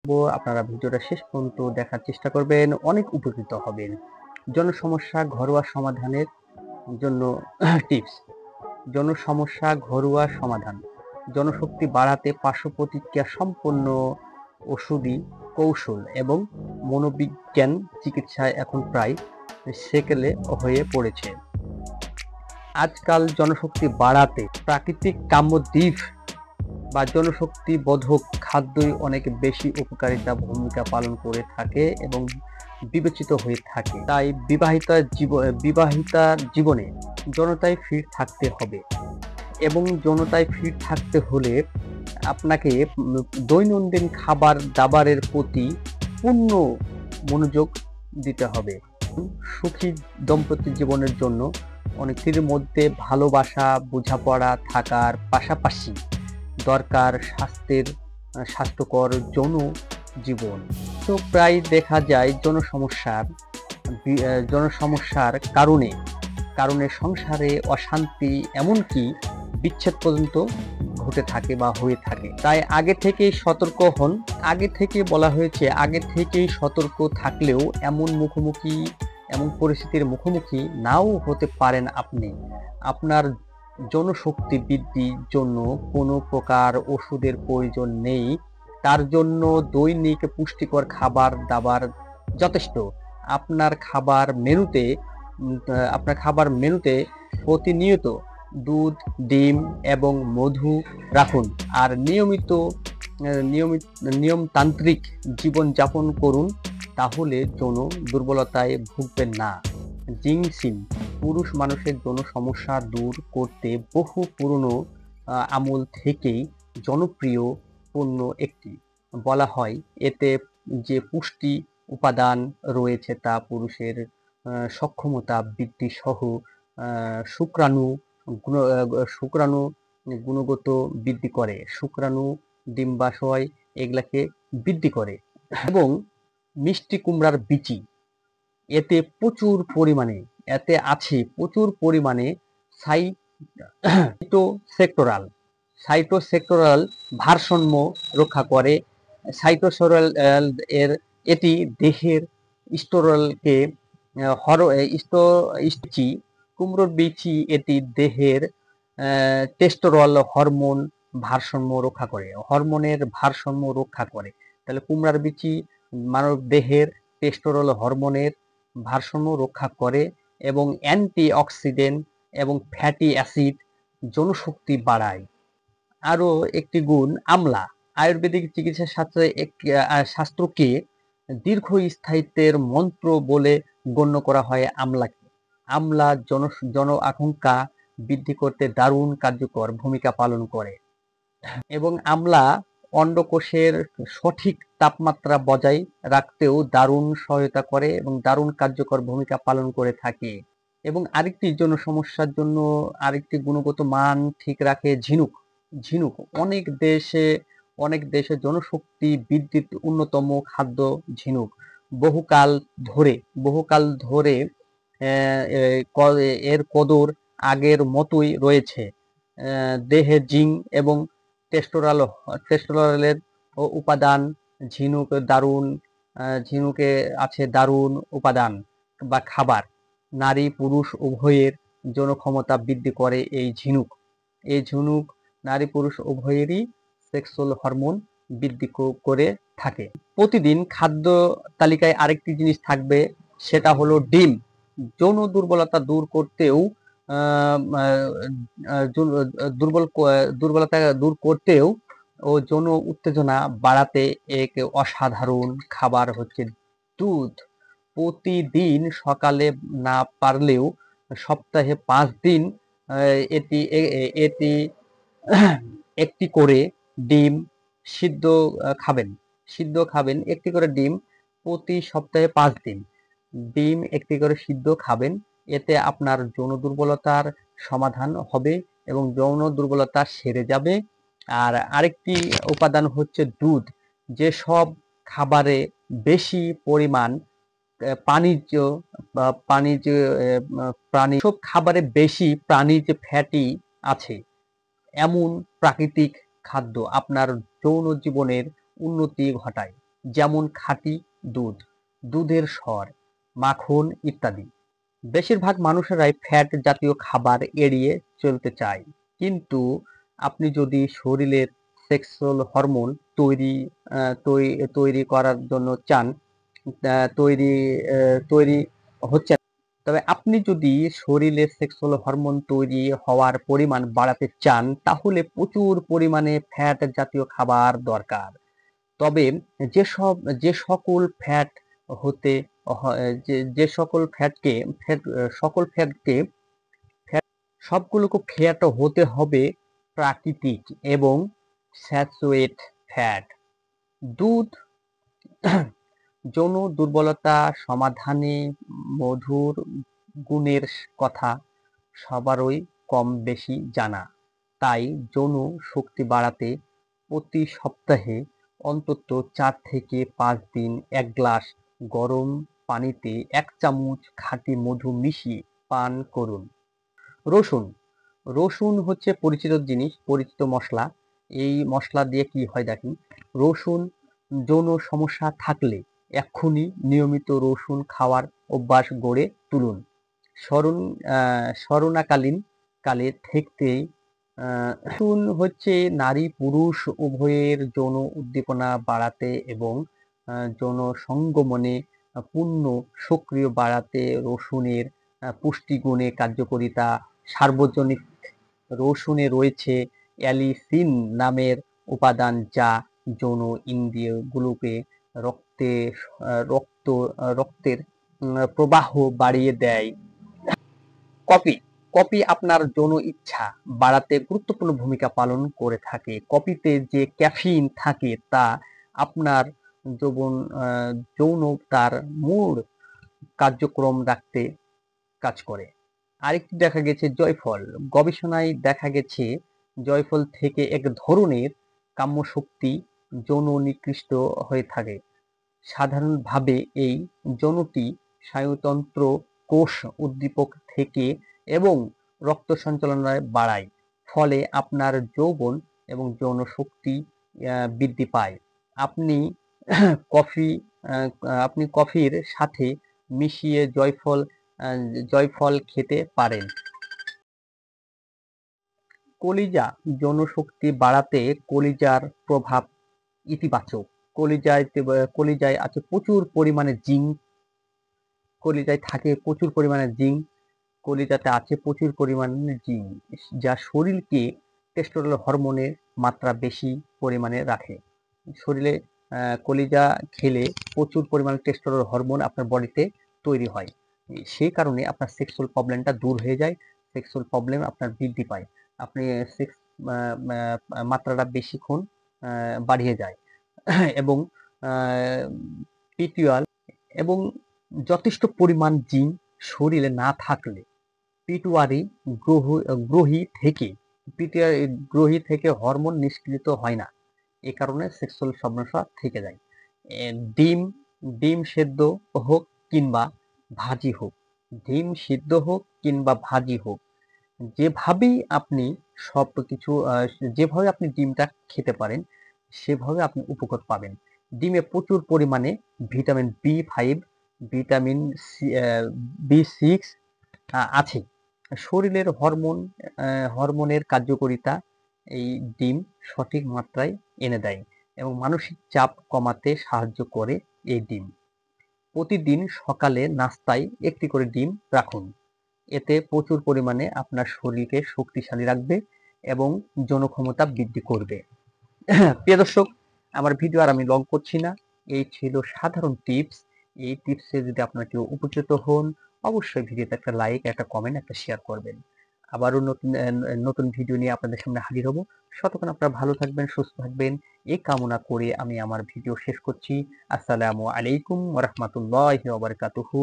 আপনারা ভিডিওটা শেষ পর্যন্ত দেখার চেষ্টা করবেন, অনেক উপকৃত হবেন। জনসমস্যা ঘরোয়া সমাধানের জন্য টিপস। জনসমস্যা ঘরোয়া সমাধান। জনশক্তি বাড়াতে পার্শ্ব প্রতিক্রিয়া সম্পন্ন ওষুধি কৌশল এবং মনোবিজ্ঞান চিকিৎসায় এখন প্রায় সেকেলে হয়ে পড়েছে। আজকাল জনশক্তি বাড়াতে প্রাকৃতিক কাম্যদ্বীপ বা জনশক্তি বোধক খাদ্যই অনেক বেশি উপকারিতা ভূমিকা পালন করে থাকে এবং বিবেচিত হয়ে থাকে। তাই বিবাহিতার জীবনে জনতায় ফিট থাকতে হবে এবং জনতায় ফিট থাকতে হলে আপনাকে দৈনন্দিন খাবার দাবারের প্রতি পূর্ণ মনোযোগ দিতে হবে। সুখী দাম্পত্য জীবনের জন্য অনেকের মধ্যে ভালোবাসা বোঝাপড়া থাকার পাশাপাশি দরকার স্বাস্থ্যকর যৌন জীবন। তো প্রায় দেখা যায় জনসমস্যার কারণে সংসারে অশান্তি এমনকি বিচ্ছেদ পর্যন্ত ঘটে থাকে বা হয়ে থাকে। তাই আগে থেকেই সতর্ক হন। আগে থেকে বলা হয়েছে, আগে থেকেই সতর্ক থাকলেও এমন পরিস্থিতির মুখোমুখি নাও হতে পারেন আপনি। আপনার জনশক্তি বৃদ্ধির জন্য কোনো প্রকার ওষুধের প্রয়োজন নেই। তার জন্য দৈনিক পুষ্টিকর খাবার দাবার যথেষ্ট। আপনার খাবার মেনুতে প্রতিনিয়ত দুধ, ডিম এবং মধু রাখুন আর নিয়মতান্ত্রিক জীবনযাপন করুন, তাহলে যৌন দুর্বলতায় ভুগবেন না। জিনসিং পুরুষ মানুষের যৌন সমস্যা দূর করতে বহু পুরনো আমল থেকেই জনপ্রিয় পণ্য একটি। বলা হয় এতে যে পুষ্টি উপাদান রয়েছে তা পুরুষের সক্ষমতা বৃদ্ধি সহ শুক্রাণু গুণগত বৃদ্ধি করে, শুক্রাণু ডিম্বাশয় এগুলাকে বৃদ্ধি করে। এবং মিষ্টি কুমড়ার বিচি, এতে আছে প্রচুর পরিমাণে সাইটোসেক্টোরাল ভারসাম্য রক্ষা করে। এটি দেহের স্টেরলকে কুমড়োর বিচি এটি দেহের টেস্টোরল হরমোনের ভারসাম্য রক্ষা করে। তাহলে কুমড়ার বিচি মানব দেহের টেস্টোরল হরমোনের ভারসাম্য রক্ষা করে এবং অ্যান্টি অক্সিডেন্ট এবং ফ্যাটি অ্যাসিড জনশক্তি বাড়ায়। আরো একটি গুণ আমলা। আয়ুর্বেদিক চিকিৎসা শাস্ত্রকে দীর্ঘস্থায়িত্বের মন্ত্র বলে গণ্য করা হয় আমলাকে। আমলা জন আকাঙ্ক্ষা বৃদ্ধি করতে দারুণ কার্যকর ভূমিকা পালন করে এবং আমলা অন্ডকোষের সঠিক তাপমাত্রা বজায় রাখতেও দারুণ সহায়তা করে এবং দারুণ কার্যকর ভূমিকা পালন করে থাকে। এবং আরেকটি জনসমস্যার জন্য আরেকটি গুণগত মান ঠিক রাখে ঝিনুক। অনেক দেশে জনশক্তি বৃদ্ধির অন্যতম খাদ্য ঝিনুক। বহুকাল ধরে এর কদর আগের মতোই রয়েছে। দেহে জিঙ্ক এবং টেস্টোরেরলের উপাদান ঝিনুকে আছে দারুণ উপাদান বা খাবার। নারী পুরুষ উভয়ের যৌন ক্ষমতা বৃদ্ধি করে এই ঝিনুক নারী পুরুষ উভয়েরই সেক্সুয়াল হরমোন বৃদ্ধি করে থাকে। প্রতিদিন খাদ্য তালিকায় আরেকটি জিনিস থাকবে, সেটা হলো ডিম। যৌন দুর্বলতা দূর করতেও ও যৌন উত্তেজনা বাড়াতে এক অসাধারণ খাবার হচ্ছে দুধ। প্রতিদিন সকালে না পারলেও সপ্তাহে 5 দিন এটি একটি করে ডিম সিদ্ধ খাবেন। একটি করে ডিম প্রতি সপ্তাহে 5 দিন ডিম একটি করে সিদ্ধ খাবেন। এতে আপনার যৌন দুর্বলতার সমাধান হবে এবং যৌন দুর্বলতা সেরে যাবে। আর আরেকটি উপাদান হচ্ছে দুধ। যেসব খাবারে বেশি পরিমাণ সব খাবারে বেশি প্রাণীজ ফ্যাটি আছে এমন প্রাকৃতিক খাদ্য আপনার যৌন জীবনের উন্নতি ঘটায়। যেমন খাঁটি দুধ, দুধের স্বর, মাখন ইত্যাদি। বেশিরভাগ মানুষেরাই ফ্যাট জাতীয় খাবার এড়িয়ে চলতে চায়, কিন্তু আপনি যদি শরীরের সেক্সুয়াল হরমোন তৈরি তৈরি করার জন্য চান, তৈরি তৈরি হচ্ছে, তবে আপনি যদি শরীরে সেক্সুয়াল হরমোন তৈরি হওয়ার পরিমাণ বাড়াতে চান, তাহলে প্রচুর পরিমাণে ফ্যাট জাতীয় খাবার দরকার। তবে যেসব যে সকল ফ্যাট হতে যে সকল ফ্যাটকে সকল ফ্যাটকে সবগুলোকে ফ্যাট হতে হবে প্রাকৃতিক এবং স্যাচুরেট ফ্যাট। দুধ যৌন দুর্বলতা সমাধানে মধুর গুণের কথা সবারই কম বেশি জানা, তাই যৌন শক্তি বাড়াতে প্রতি সপ্তাহে অন্তত 4 থেকে 5 দিন 1 গ্লাস গরম পানিতে 1 চামচ খাঁটি মধু মিশিয়ে পান করুন। রসুন রসুন হচ্ছে পরিচিত জিনিস, পরিচিত মশলা। এই মশলা দিয়ে কি হয় দেখেন, রসুন যৌন সমস্যা থাকলে এক্ষুনি নিয়মিত রসুন খাওয়ার অভ্যাস গড়ে তুলুন। করোনাকালীন কালে থেকেই রসুন হচ্ছে নারী পুরুষ উভয়ের যৌন উদ্দীপনা বাড়াতে এবং যৌন সঙ্গমনে পূর্ণ সক্রিয় বাড়াতে রসুনের পুষ্টিগুণে কার্যকারিতা সার্বজনীন। রসুনে রয়েছে অ্যালিসিন নামের উপাদান, যা যৌন ইন্দ্রিয়গুলোকে রক্তে রক্তের প্রবাহ বাড়িয়ে দেয়। কফি কফি আপনার যৌন ইচ্ছা বাড়াতে গুরুত্বপূর্ণ ভূমিকা পালন করে থাকে। কফিতে যে ক্যাফিন থাকে তা আপনার যৌনতার মূল কার্যক্রম রাখতে কাজ করে। আরেকটি দেখা গেছে জয়ফল। গবেষণায় দেখা গেছে জয়ফল থেকে এক ধরনের কাম্যশক্তি যৌন নিকৃষ্ট হয়ে থাকে। সাধারণভাবে এই যৌনটি স্নায়ুতন্ত্র কোষ উদ্দীপক থেকে এবং রক্ত সঞ্চালন বাড়ায়, ফলে আপনার যৌবন এবং যৌন শক্তি বৃদ্ধি পায়। আপনি কফি আপনি কফির সাথে মিশিয়ে জয়ফল খেতে পারেন। কলিজা যৌন শক্তি বাড়াতে কলিজার প্রভাব ইতিবাচক। কলিজায় আছে প্রচুর পরিমাণে জিঙ্ক। কলিজায় থাকে প্রচুর পরিমাণে জিঙ্ক। কলিজাতে আছে প্রচুর পরিমাণে জিঙ্ক, যা শরীরকে টেস্টোস্টেরন হরমোনের মাত্রা বেশি পরিমাণে রাখে। শরীরে কলিজা খেলে প্রচুর পরিমাণে টেস্টোস্টেরন হরমোন আপনার বডিতে তৈরি হয়। সেই কারণে আপনার সেক্সুয়াল প্রবলেমটা দূর হয়ে যায়, সেক্সুয়াল প্রবলেম আপনার বৃদ্ধি পায়, আপনি সেক্স মাত্রাটা বেশিক্ষণ বাড়িয়ে যায় এবং পিটুয়াল এবং যথেষ্ট পরিমাণ জিঙ্ক শরীরে না থাকলে পিটুয়ারি গ্রহী থেকে হরমোন নিষ্কৃত হয় না। এ কারণে সেক্সুয়াল সমস্যা থেকে যায়। ডিম সেদ্ধ হোক কিংবা ভাজি হোক, ডিম সিদ্ধ হোক কিংবা ভাজি হোক, যেভাবেই আপনি যেভাবে আপনি ডিমটা খেতে পারেন সেভাবে আপনি উপকার পাবেন। ডিমে প্রচুর পরিমাণে ভিটামিন বি5, ভিটামিন বি6 আছে। শরীরের হরমোনের কার্যকারিতা এই ডিম সঠিক মাত্রায় এনে দেয় এবং মানসিক চাপ কমাতে সাহায্য করে এই ডিম। প্রতিদিন সকালে নাস্তায় একটি করে ডিম রাখুন। এতে প্রচুর পরিমাণে আপনার শরীরকে শক্তিশালী রাখবে এবং যৌন ক্ষমতা বৃদ্ধি করবে। প্রিয় দর্শক, আমার ভিডিও আর আমি লং করছি না। এই ছিল সাধারণ টিপস। এই টিপসে যদি আপনারা কেউ উপকৃত হন, অবশ্যই ভিডিওতে একটা লাইক, একটা কমেন্ট, একটা শেয়ার করবেন। আবারও নতুন ভিডিও নিয়ে আপনাদের সামনে হাজির হব। ততক্ষণ আপনারা ভালো থাকবেন, সুস্থ থাকবেন, এই কামনা করে আমি আমার ভিডিও শেষ করছি। আসসালামু আলাইকুম ওয়া রাহমাতুল্লাহি ওয়া বারাকাতুহু।